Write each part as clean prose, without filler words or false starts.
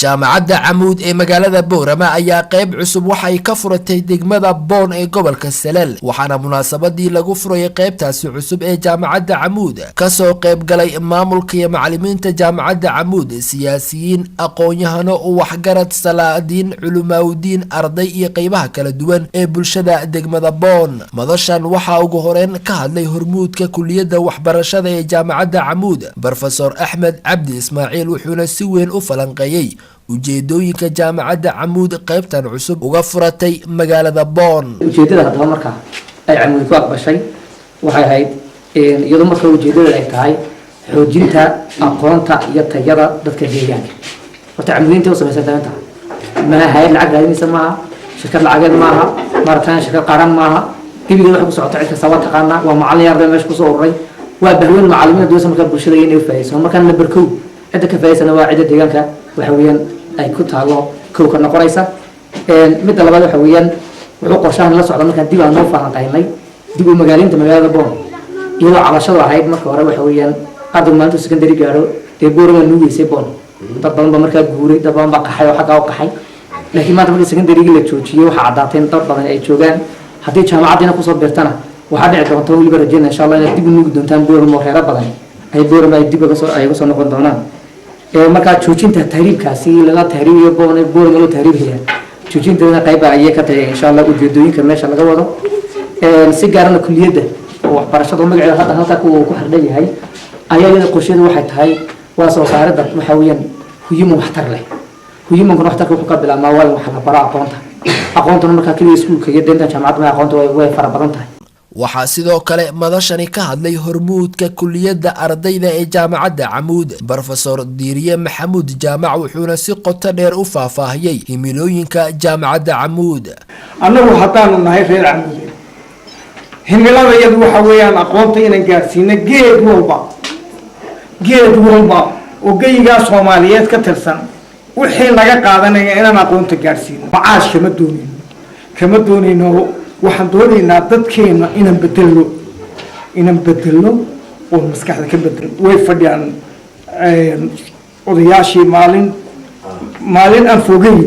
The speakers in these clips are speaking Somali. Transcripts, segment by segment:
jaamacadda Camuud ee magaalada Boorama ayaa qayb cusub waxay ka furatay degmada Boon ee gobolka Salel waxaana munaasabadii lagu furay qaybtaasi cusub ee jaamacadda Camuud ka soo qayb galay maamulka iyo macallimiinta jaamacadda Camuud siyaasiyiin aqoon-yahano waxgarad salaadiin culumaawdiin arday iyo qaybaha kala duwan ee bulshada degmada Boon madashan waxa ugu horeen ka hadlay hormuudka kulliyadda waxbarashada ee jaamacadda Camuud Professor Ahmed Abdi Ismaaciil wuxuuna si weyn u falanqeeyay ujeedooyinka jaamacadda Camuud qaybtan cusub uga furatay magaalada Boon ujeedada hadaba marka ay Camuud ku aqbashay waxay ahayd iyadoo marka ujeedada ay tahay xoojinta aqoonta iyo tayada dadka deegaanka horta Camuudinta oo sameysay ma hay'ad lacag raadinaysa maaha shirkad lacageed maaha martaan shirkad qaran maaha dibiga wax ku socota cid kasta taqaana waa macallin arday meesha ku soo ururay waa bahweyn macallimiin doosan marka bulshada inay faa'iideyso marka number 2 cid ka faa'iideysana waa cid deegaanka waxa weeyaan ay ku taalo kooka noqonaysa mid labaad waxa weeyaan wuxuu qorshahan la socdo marka dib aan noo falanqaynay dib u magaalada Boon iyadoo cabashadu ahayd marka hore waxa weeyaan arday maanta secondary gaaro ee Boorama nuugeysay Boon dad badan ba marka guuray dad badan ba qaxay oo xaqa u qaxay laakiin maanta markii secondary la joojiyay waxa cadaateen dad badan ay joogaan haddii jaamacadina ku soo beertana waxa dhici doonta waliba rajayna insha Allah inay dib u nuugi doontaan Boorama oo reero badan ay Boorama ay dib uga soo noqon doonaan marka joojinta tahriibkaasi laga tahriibiyo Boorama loo tahriibiyo joojinta qayb ay ka tahay insha Allah ujeedooyinka meesha laga wado si gaarana kulliyadda waxbarashada magaceeda hadda halka ku xirdan yahay ayaa qorsheedu waxay tahay waa soo saaridda waxa weeyaan huyiman waxtar leh huyimanka waxtarka wuxuu ka bilaabmaa waa wax la baro aqoonta marka kaliya iskuulka iyo deynta jaamacadda aqoonta way fara badan tahay waxaa sidoo kale madashani ka hadlay hormuudka kulliyadda ardayda ee jaamacadda Camuud Professor Diiriye Maxamuud Jaamac wuxuuna si qoto dheer u faahfaahiyay himilooyinka jaamacadda Camuud annagu hadaan nahay reer Camuud himilada iyadu waxa weeyaan aqoonta inaan gaarsiino geed walba oo geeyiga Soomaaliyeed ka tirsan wixii laga qaadanaya inaan aqoonta gaarsiino macaash kama doonayno waxaan doonaynaa dadkeena inaan bedelno oo maskaxda ka bedelo way fadhiyaan odayaashii maalin aan fogeyn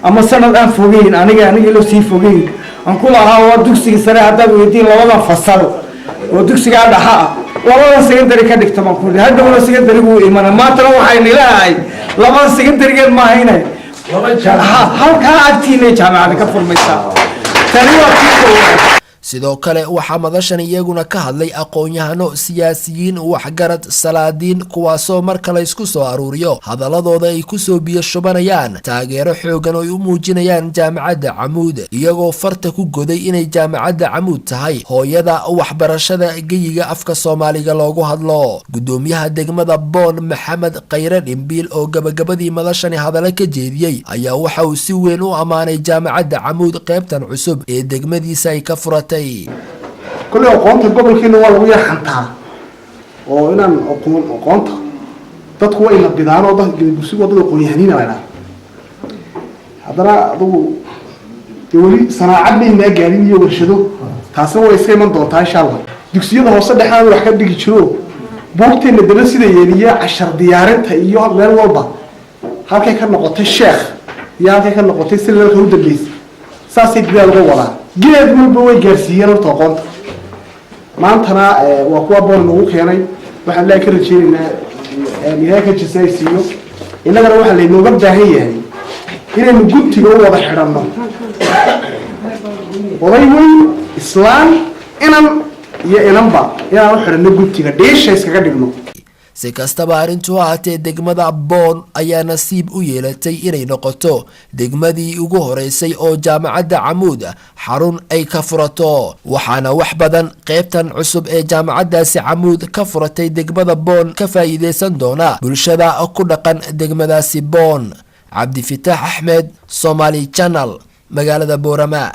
ama sanad aan fogeyn aniga loo sii fogeyn aan ku lahaa waa dugsiga sare haddaad weydiin labada fasal oo dugsiga dhaxa ah labada secondary ka dhigta ma ku hadhowna secondary uu imana maantana waxay nilahay labada secondary ma haynay halka agtiina jaamacada ka furmaysaa sidoo kale waxaa madashan iyaguna ka hadlay aqoon-yahano siyaasiyiin waxgarad salaadiin kuwaasoo marka la isku soo aruuriyo hadaladooda ay ku soo biyo shubanayaan taageero xoogan oo ay u muujinayaan jaamacadda Camuud iyagoo farta ku goday inay jaamacadda Camuud tahay hooyada waxbarashada geeyiga afka Soomaaliga loogu hadlo gudoomiyaha degmada Boon Maxamed Khayre Dhimbiil oo gabagabadii madashani hadallo ka jeediyay ayaa waxa uu si weyn u amaanay jaamacadda Camuud qaybtan cusub ee degmadiisa ay ka furatay كل أقوانت قبل كنا والله ويا حنتها وإن أقوانت تدخل إلى البدار وده بسيط وده قوي هنينا ولا هذا أبو يقولي صناعة بين جالين يورشدو تحسوا يسوي من ضغطها إن شاء الله دكتور ده وصل دحين وراح كده يشرو بوقتين الدراسة ده يعني 10 ديارات هي غير والله هذا كان نقطة الشيخ يا هذا كان نقطة سلة الهود الليس ساسي جدال ولا geed walba way gaarsiiyeen horta aqoonta maantana waa kuwa Boon ugu keenay waxaan la ka rajaynaynaa ilaahay ka jisaysiyo inagana waxa la inooga baahan yahay inaynu guntiga u wada xidhanno oday weyn islaan inanba inaan u xidhanno guntiga dheesha iskaga dhigno si kastaba arrintu ahaatee degmada Boon ayaa nasiib u yeelatay inay noqoto degmadii ugu horeysay oo jaamacadda Camuud xarun ay ka furato waxaana wax badan qaybtan cusub ee jaamacaddaasi Camuud ka furatay degmada Boon ka faa'iideysan doona bulshada ku dhaqan degmadaasi Boon Cabdi Fataax Ahmed Somali Channel magaalada Boorama